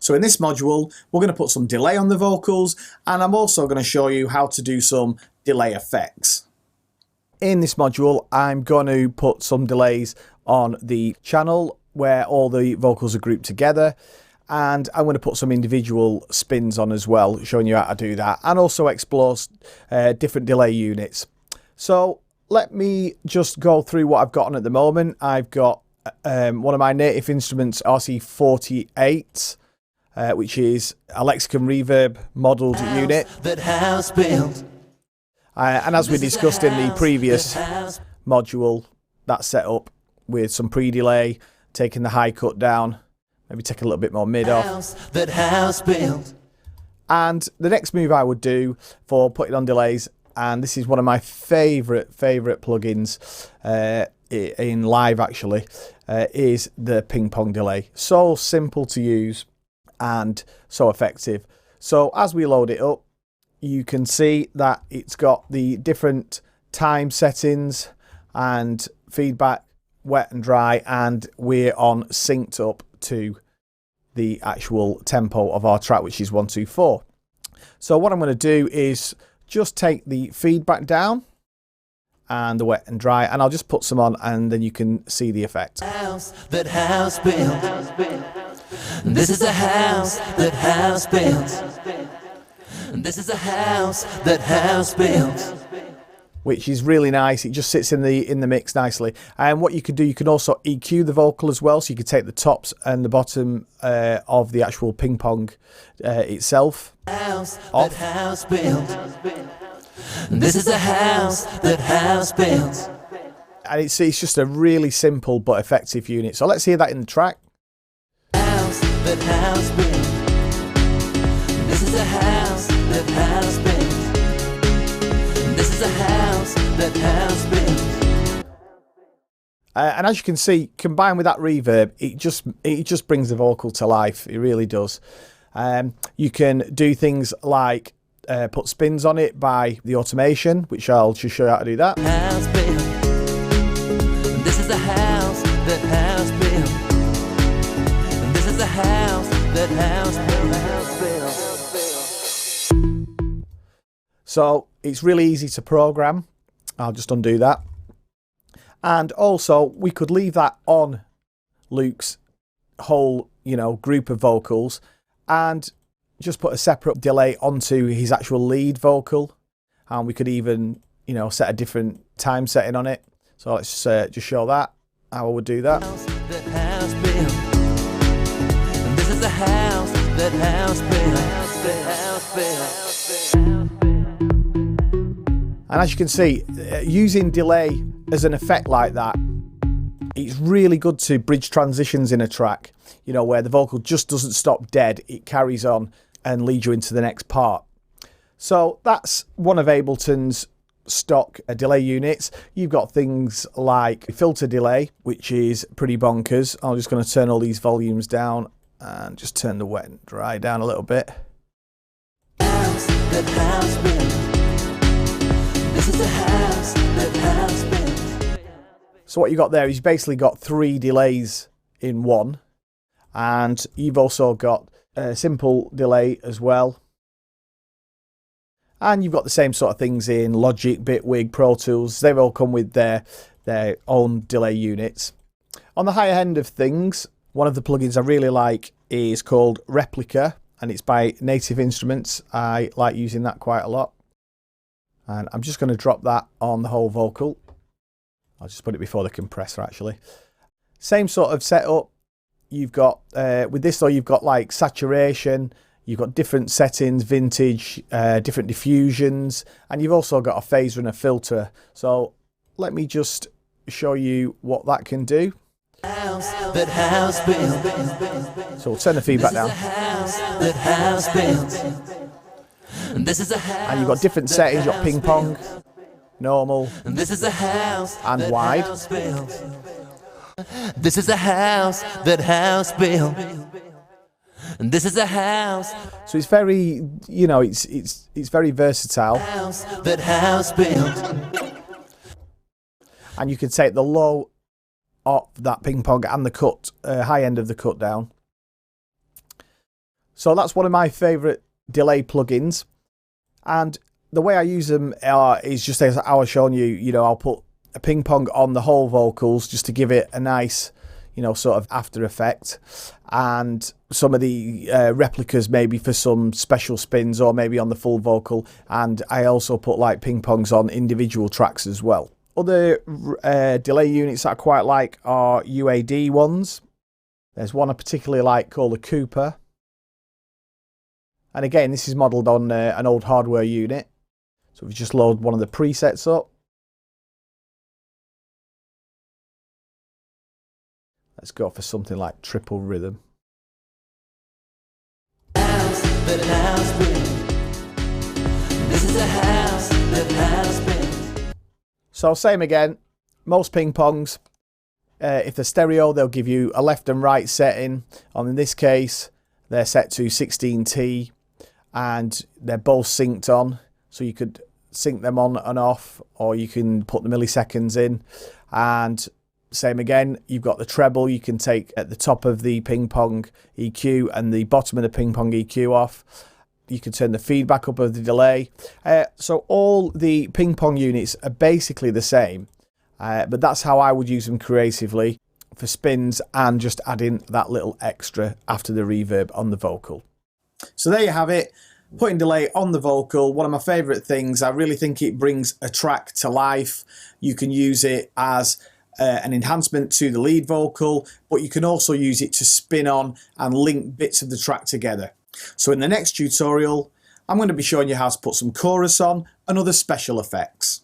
So in this module, we're going to put some delay on the vocals, and I'm also going to show you how to do some delay effects. In this module, I'm going to put some delays on the channel where all the vocals are grouped together, and I'm going to put some individual spins on as well, showing you how to do that, and also explore different delay units. So let me just go through what I've got on at the moment. I've got one of my Native Instruments RC48, which is a Lexicon Reverb modelled unit. And as we discussed in the previous module, that's set up with some pre-delay, taking the high cut down, maybe take a little bit more mid off. And the next move I would do for putting on delays, and this is one of my favourite plugins in live actually, is the ping pong delay. So simple to use and so effective. So as we load it up, you can see that it's got the different time settings and feedback, wet and dry, and we're on synced up to the actual tempo of our track, which is 1-2-4. So what I'm going to do is just take the feedback down and the wet and dry, and I'll just put some on, and then you can see the effect. That house built. This is a house that house built. This is a house that house built. Which is really nice. It just sits in the mix nicely. And what you can do, you can also EQ the vocal as well. So you can take the tops and the bottom of the actual ping pong itself off. That house built. This is a house that house built. And it's just a really simple but effective unit. So let's hear that in the track. House that house built. This is a house that house built. This is a house that house built. And as you can see, combined with that reverb, it just brings the vocal to life. It really does. You can do things like put spins on it by the automation, which I'll just show you how to do that. House built. This is a house that house built. This is a house that house built. So it's really easy to program. I'll just undo that. And also we could leave that on Luke's whole, group of vocals and just put a separate delay onto his actual lead vocal. And we could even, set a different time setting on it. So let's just show that, how I would do that. That house built. This is a house that house built. That house built. And as you can see, using delay as an effect like that, it's really good to bridge transitions in a track, where the vocal just doesn't stop dead, it carries on and leads you into the next part. So that's one of Ableton's stock delay units. You've got things like filter delay, which is pretty bonkers. I'm just going to turn all these volumes down and just turn the wet and dry down a little bit. House that house built. This is a house that house built. So what you got there is you basically got 3 delays in one, and you've also got a simple delay as well. And you've got the same sort of things in Logic, Bitwig, Pro Tools. They've all come with their own delay units. On the higher end of things, one of the plugins I really like is called Replica, and it's by Native Instruments. I like using that quite a lot. And I'm just going to drop that on the whole vocal. I'll just put it before the compressor actually. Same sort of setup. You've got, with this though, you've got like saturation, you've got different settings, vintage, different diffusions, and you've also got a phaser and a filter. So let me just show you what that can do. House that house built. So we'll turn the feedback down. House that house built. This is a house. And you've got different settings, you've got ping pong, normal, this is a house and wide. house built. This is a house that house built. This is a house. So it's very, it's very versatile. House that house built. And you can take the low of that ping pong and the cut, high end of the cut down. So that's one of my favourite delay plugins, and the way I use them is just as I was showing you. You know, I'll put a ping pong on the whole vocals just to give it a nice, you know, sort of after effect, and some of the replicas maybe for some special spins or maybe on the full vocal. And I also put like ping pongs on individual tracks as well. Other delay units that I quite like are UAD ones. There's one I particularly like called the Cooper. And again, this is modelled on an old hardware unit. So if you just load one of the presets up. Let's go for something like triple rhythm. House that has been. This is a house that has been. So same again, most ping pongs, if they're stereo, they'll give you a left and right setting. In this case, they're set to 16T and they're both synced on. So you could sync them on and off, or you can put the milliseconds in. And same again, you've got the treble. You can take at the top of the ping pong EQ and the bottom of the ping pong EQ off. You can turn the feedback up of the delay. So all the ping pong units are basically the same, but that's how I would use them creatively for spins and just adding that little extra after the reverb on the vocal. So there you have it. Putting delay on the vocal, one of my favourite things. I really think it brings a track to life. You can use it as an enhancement to the lead vocal, but you can also use it to spin on and link bits of the track together. So in the next tutorial, I'm going to be showing you how to put some chorus on and other special effects.